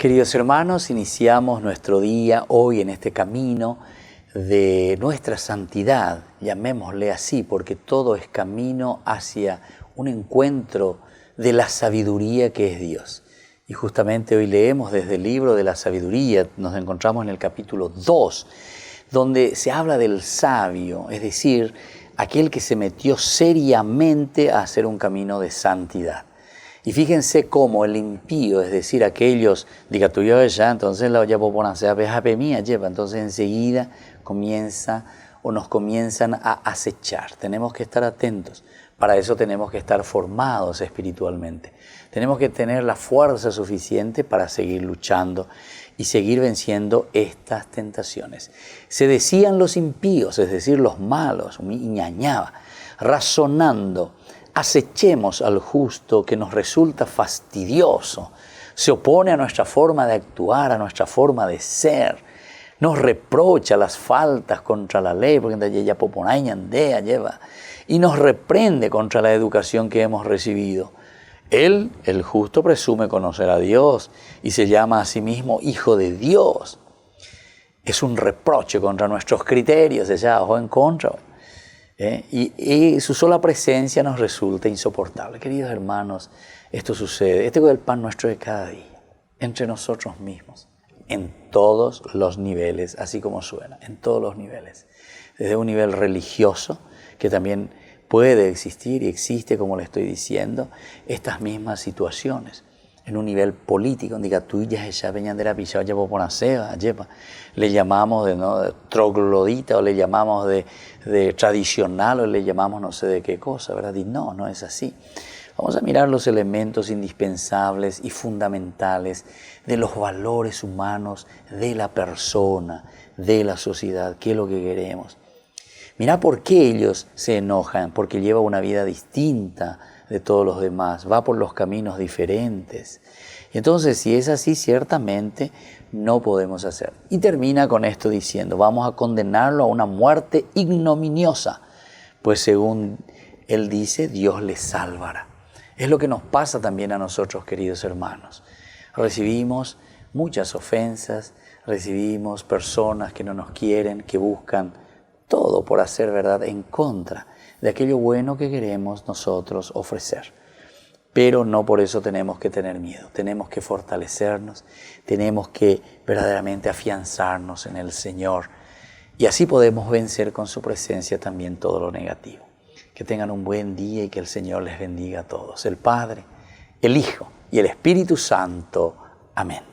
Queridos hermanos, iniciamos nuestro día hoy en este camino de nuestra santidad, llamémosle así, porque todo es camino hacia un encuentro de la sabiduría que es Dios. Y justamente hoy leemos desde el libro de la sabiduría, nos encontramos en el capítulo 2, donde se habla del sabio, es decir, aquel que se metió seriamente a hacer un camino de santidad. Y fíjense cómo el impío, es decir, aquellos, diga tú ya, entonces la olla poponacea pejape mía lleva, entonces enseguida nos comienzan a acechar. Tenemos que estar atentos, para eso tenemos que estar formados espiritualmente. Tenemos que tener la fuerza suficiente para seguir luchando y seguir venciendo estas tentaciones. Se decían los impíos, es decir, los malos, ñañaba, razonando, acechemos al justo que nos resulta fastidioso, se opone a nuestra forma de actuar, a nuestra forma de ser, nos reprocha las faltas contra la ley, porque ella poponaña andea lleva, y nos reprende contra la educación que hemos recibido. Él, el justo, presume conocer a Dios y se llama a sí mismo Hijo de Dios. Es un reproche contra nuestros criterios, ella o en contra. Y su sola presencia nos resulta insoportable. Queridos hermanos, esto sucede. Este es el pan nuestro de cada día, entre nosotros mismos, en todos los niveles, así como suena, en todos los niveles. Desde un nivel religioso, que también puede existir y existe, como le estoy diciendo, estas mismas situaciones. En un nivel político, diga tú ya ella venían de la pilla, ya por aceba, le llamamos de troglodita o le llamamos de tradicional o le llamamos no sé de qué cosa, ¿verdad? Y no es así. Vamos a mirar los elementos indispensables y fundamentales de los valores humanos de la persona, de la sociedad, qué es lo que queremos. Mira por qué ellos se enojan, porque lleva una vida distinta de todos los demás, va por los caminos diferentes. Entonces, si es así, ciertamente no podemos hacer. Y termina con esto diciendo, vamos a condenarlo a una muerte ignominiosa, pues según él dice, Dios le salvará. Es lo que nos pasa también a nosotros, queridos hermanos. Recibimos muchas ofensas, recibimos personas que no nos quieren, que buscan todo por hacer verdad en contra de aquello bueno que queremos nosotros ofrecer. Pero no por eso tenemos que tener miedo, tenemos que fortalecernos, tenemos que verdaderamente afianzarnos en el Señor y así podemos vencer con su presencia también todo lo negativo. Que tengan un buen día y que el Señor les bendiga a todos, el Padre, el Hijo y el Espíritu Santo. Amén.